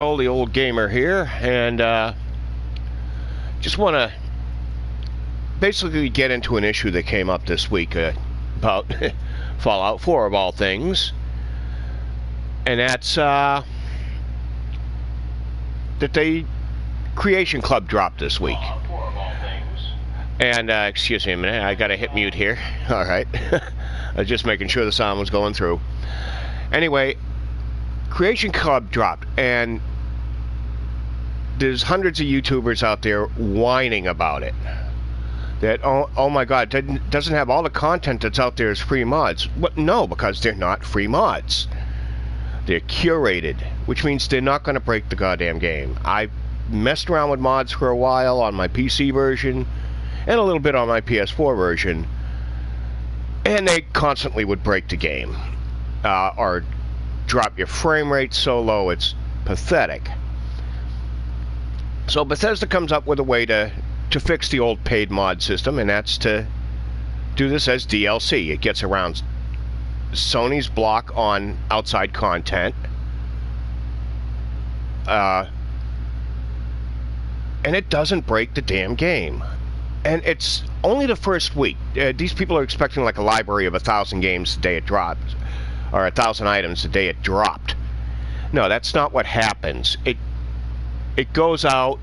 The old gamer here, and just want to basically get into an issue that came up this week about Fallout 4 of all things, and that's that the Creation Club dropped this week. And excuse me a minute, I gotta hit mute here. All right, I was just making sure the sound was going through. Anyway, Creation Club dropped, and there's hundreds of YouTubers out there whining about it. That, oh my God, it doesn't have all the content that's out there as free mods. What? No, because they're not free mods. They're curated, which means they're not going to break the goddamn game. I messed around with mods for a while on my PC version and a little bit on my PS4 version, and they constantly would break the game or drop your frame rate so low it's pathetic. So Bethesda comes up with a way to fix the old paid mod system, and that's to do this as DLC. It gets around Sony's block on outside content, and it doesn't break the damn game. And it's only the first week. These people are expecting like a library of 1,000 games the day it drops, or 1,000 items the day it dropped. No, that's not what happens. It goes out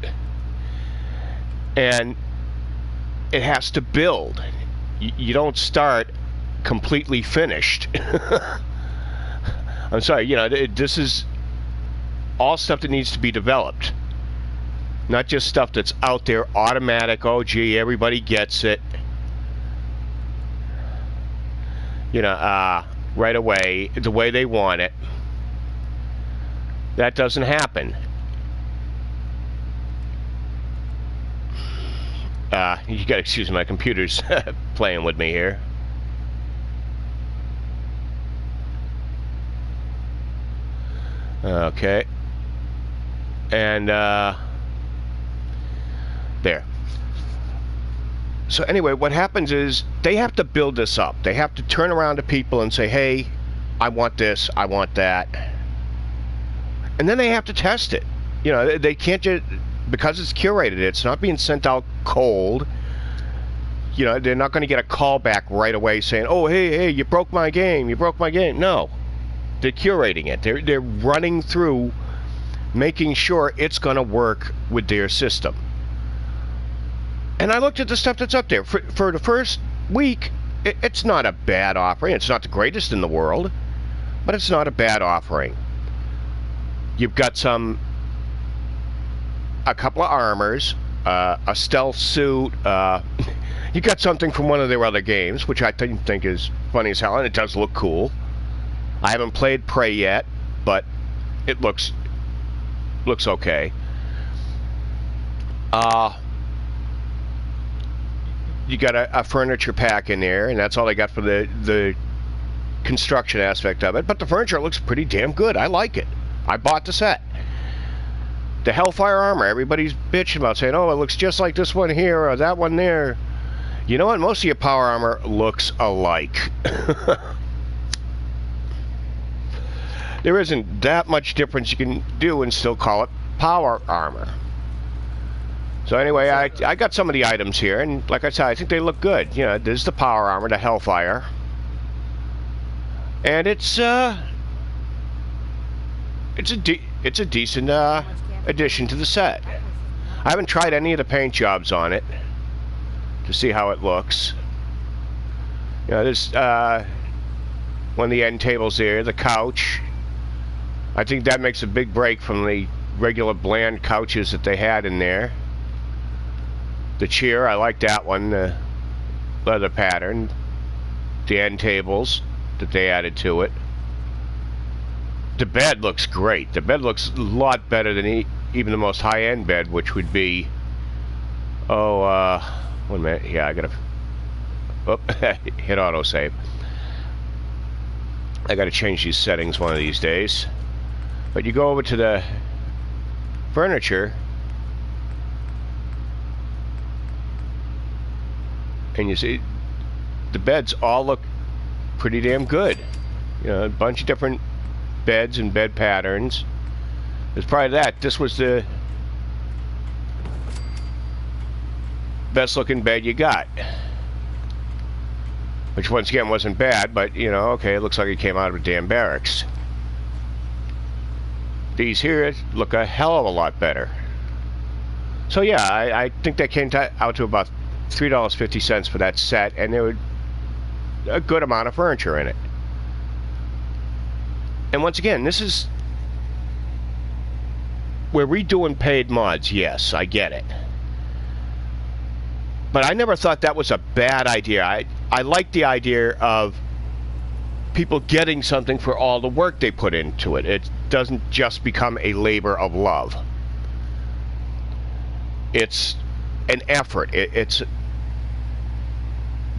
and it has to build. You don't start completely finished. I'm sorry, this is all stuff that needs to be developed. Not just stuff that's out there automatic, oh gee, everybody gets it. Right away, the way they want it. That doesn't happen. You gotta excuse me, my computer's playing with me here. Okay. And, there. So anyway, what happens is they have to build this up. They have to turn around to people and say, hey, I want this, I want that. And then they have to test it. They can't just, because it's curated, it's not being sent out cold. They're not going to get a call back right away saying, oh, hey, you broke my game, you broke my game. No, they're curating it. They're running through, making sure it's going to work with their system. And I looked at the stuff that's up there. For the first week, it's not a bad offering. It's not the greatest in the world, but it's not a bad offering. You've got a couple of armors, a stealth suit. You got something from one of their other games, which I think is funny as hell, and it does look cool. I haven't played Prey yet, but it looks okay. You got a furniture pack in there, and that's all they got for the construction aspect of it. But the furniture looks pretty damn good. I like it. I bought the set. The Hellfire armor, everybody's bitching about, saying, oh, it looks just like this one here or that one there. You know what? Most of your power armor looks alike. There isn't that much difference you can do and still call it power armor. So anyway, I got some of the items here, and like I said, I think they look good. There's the power armor, the Hellfire. And it's a decent addition to the set. I haven't tried any of the paint jobs on it to see how it looks. There's one of the end tables there, the couch. I think that makes a big break from the regular bland couches that they had in there. The chair, I like that one, the leather pattern. The end tables that they added to it. The bed looks great. The bed looks a lot better than even the most high-end bed, which would be... one minute. Yeah, I gotta... Oh, hit autosave. I gotta change these settings one of these days. But you go over to the furniture, and you see the beds all look pretty damn good. A bunch of different beds and bed patterns. As prior to that, this was the best looking bed you got. Which once again wasn't bad, but you know, okay, it looks like it came out of a damn barracks. These here look a hell of a lot better. So yeah, I think that came out to about $3.50 for that set, and there was a good amount of furniture in it. And once again, this is... we're redoing paid mods, yes, I get it. But I never thought that was a bad idea. I like the idea of people getting something for all the work they put into it. It doesn't just become a labor of love. It's an effort. It's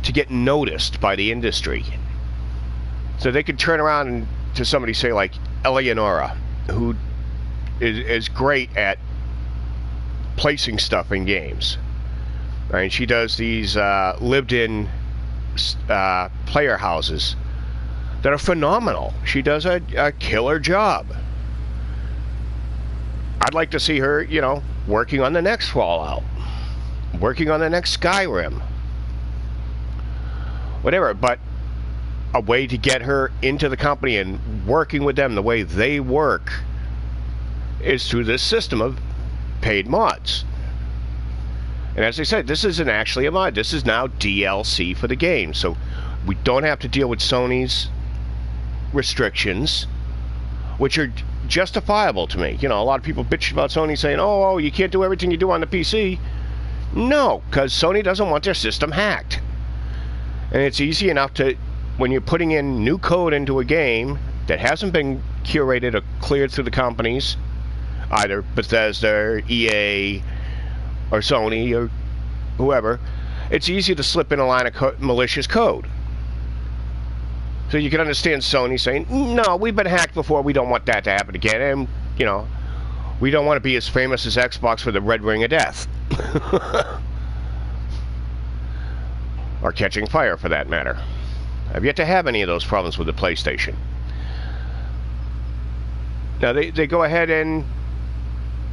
to get noticed by the industry. So they could turn around and to somebody say like Eleonora, who is great at placing stuff in games. Right? She does these lived-in player houses that are phenomenal. She does a killer job. I'd like to see her, you know, working on the next Fallout, working on the next Skyrim, whatever, but a way to get her into the company and working with them the way they work is through this system of paid mods. And as I said, this isn't actually a mod. This is now DLC for the game. So we don't have to deal with Sony's restrictions, which are justifiable to me. You know, a lot of people bitch about Sony saying, oh, you can't do everything you do on the PC. No, because Sony doesn't want their system hacked. And it's easy enough to, when you're putting in new code into a game that hasn't been curated or cleared through the companies, either Bethesda, or EA, or Sony, or whoever, it's easy to slip in a line of malicious code. So you can understand Sony saying, no, we've been hacked before, we don't want that to happen again, and, you know, we don't want to be as famous as Xbox for the red ring of death. Or catching fire, for that matter. I've yet to have any of those problems with the PlayStation. Now, they go ahead and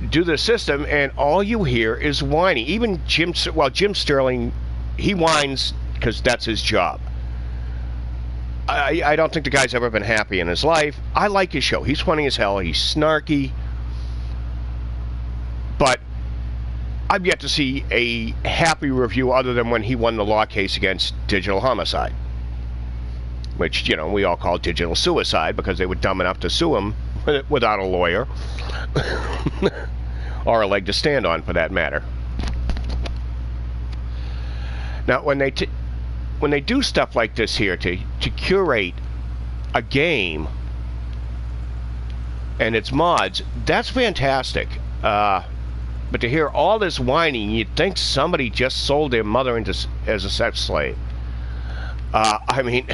do the system, and all you hear is whining. Even Jim Sterling, he whines because that's his job. I don't think the guy's ever been happy in his life. I like his show. He's funny as hell. He's snarky. But I've yet to see a happy review other than when he won the law case against Digital Homicide, which, you know, we all call digital suicide because they were dumb enough to sue him without a lawyer or a leg to stand on, for that matter. Now, when they do stuff like this here to curate a game and its mods, that's fantastic. But to hear all this whining, you'd think somebody just sold their mother as a sex slave. I mean,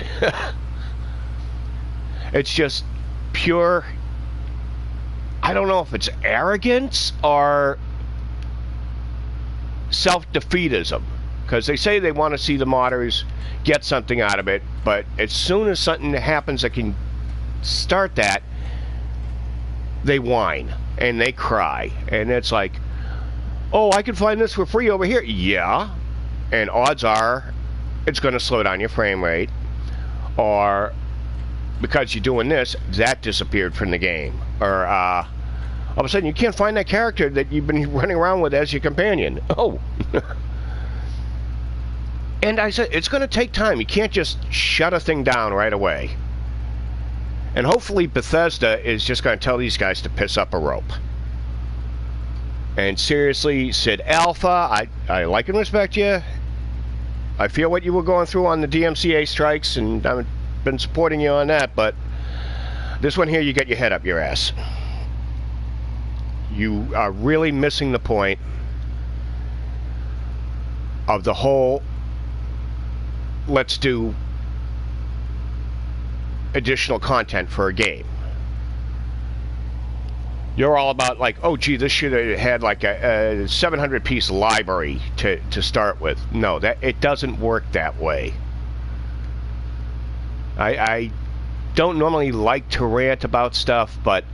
it's just pure, I don't know if it's arrogance or self-defeatism. Because they say they want to see the modders get something out of it, but as soon as something happens that can start that, they whine and they cry. And it's like, oh, I can find this for free over here. Yeah. And odds are it's going to slow down your frame rate. Or because you're doing this, that disappeared from the game. Or all of a sudden you can't find that character that you've been running around with as your companion. Oh. And I said, it's going to take time. You can't just shut a thing down right away. And hopefully Bethesda is just going to tell these guys to piss up a rope. And seriously, Sid Alpha, I like and respect you. I feel what you were going through on the DMCA strikes, and I've been supporting you on that, but this one here, you get your head up your ass. You are really missing the point of the whole let's do additional content for a game. You're all about like, oh gee, this should have had like a 700-piece library to start with. No, that it doesn't work that way. I don't normally like to rant about stuff, but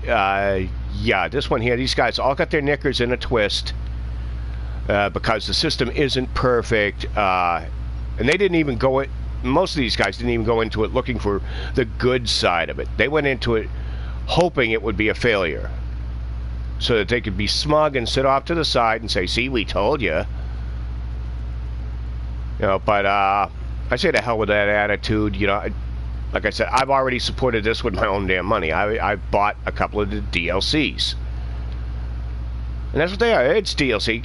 yeah, this one here, these guys all got their knickers in a twist because the system isn't perfect. And they didn't even go it. Most of these guys didn't even go into it looking for the good side of it. They went into it hoping it would be a failure, so that they could be smug and sit off to the side and say, "See, we told you." You know, but I say to hell with that attitude. You know, like I said, I've already supported this with my own damn money. I bought a couple of the DLCs. And that's what they are. It's DLC.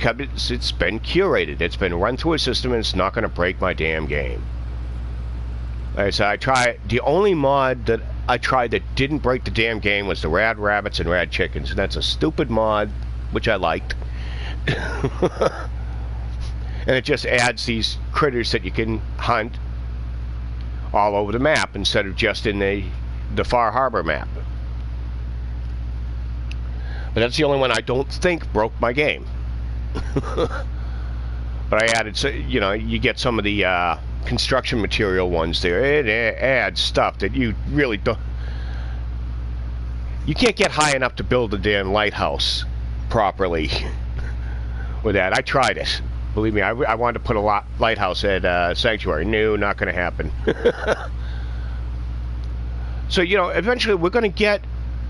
It's been curated. It's been run through a system, and it's not going to break my damn game. Like I said, the only mod that I tried that didn't break the damn game was the Rad Rabbits and Rad Chickens. And that's a stupid mod, which I liked. And it just adds these critters that you can hunt all over the map instead of just in the Far Harbor map. But that's the only one I don't think broke my game. But I added, you know, you get some of the construction material ones there. It adds stuff that you really don't. You can't get high enough to build a damn lighthouse properly with that. I tried it. Believe me, I wanted to put a lighthouse at Sanctuary. No, not going to happen. So, you know, eventually we're going to get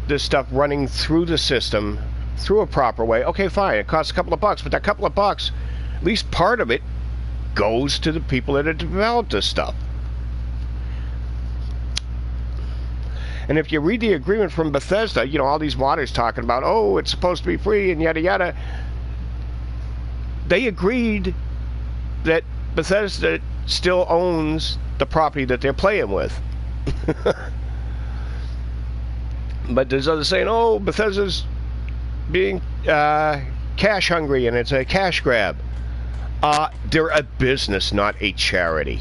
this stuff running through the system through a proper way. Okay, fine. It costs a couple of bucks, but that couple of bucks, at least part of it, goes to the people that have developed this stuff. And if you read the agreement from Bethesda, you know, all these modders talking about, oh, it's supposed to be free and yada yada. They agreed that Bethesda still owns the property that they're playing with. But there's others saying, oh, Bethesda's being cash hungry and it's a cash grab. They're a business, not a charity.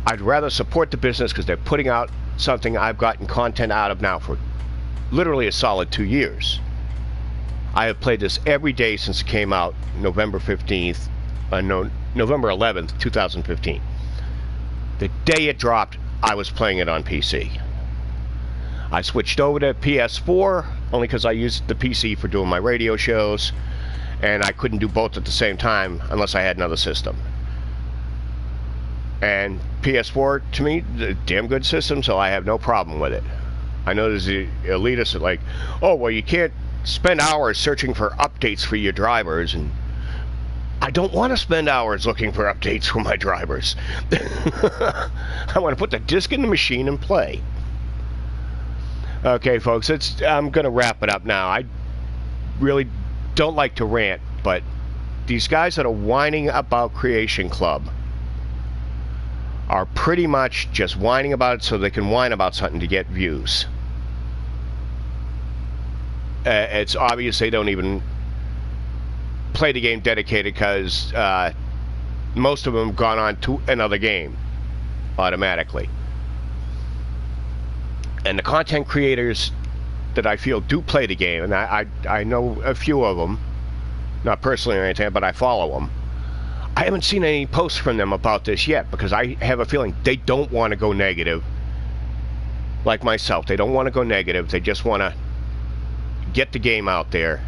I'd rather support the business because they're putting out something I've gotten content out of now for literally a solid 2 years. I have played this every day since it came out November 15th, November 11th, 2015. The day it dropped, I was playing it on PC. I switched over to PS4 only because I used the PC for doing my radio shows, and I couldn't do both at the same time unless I had another system. And PS4, to me, a damn good system, so I have no problem with it. I know there's the elitists that like, oh, well, you can't spend hours searching for updates for your drivers, and I don't want to spend hours looking for updates for my drivers. I want to put the disc in the machine and play. Okay, folks, I'm going to wrap it up now. I really don't like to rant, but these guys that are whining about Creation Club are pretty much just whining about it so they can whine about something to get views. It's obvious they don't even play the game dedicated because most of them have gone on to another game automatically. And the content creators that I feel do play the game, and I know a few of them, not personally or anything, but I follow them. I haven't seen any posts from them about this yet because I have a feeling they don't want to go negative like myself. They don't want to go negative. They just want to get the game out there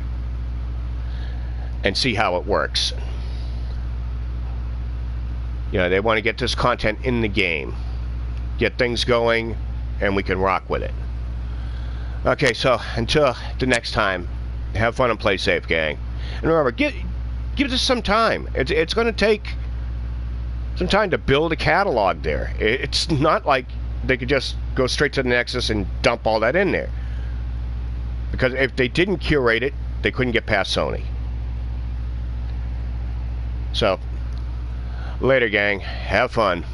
and see how it works. You know, they want to get this content in the game, get things going, and we can rock with it. Okay, so until the next time, have fun and play safe, gang. And remember, give this some time. It's going to take some time to build a catalog there. It's not like they could just go straight to the Nexus and dump all that in there. Because if they didn't curate it, they couldn't get past Sony. So, later, gang. Have fun.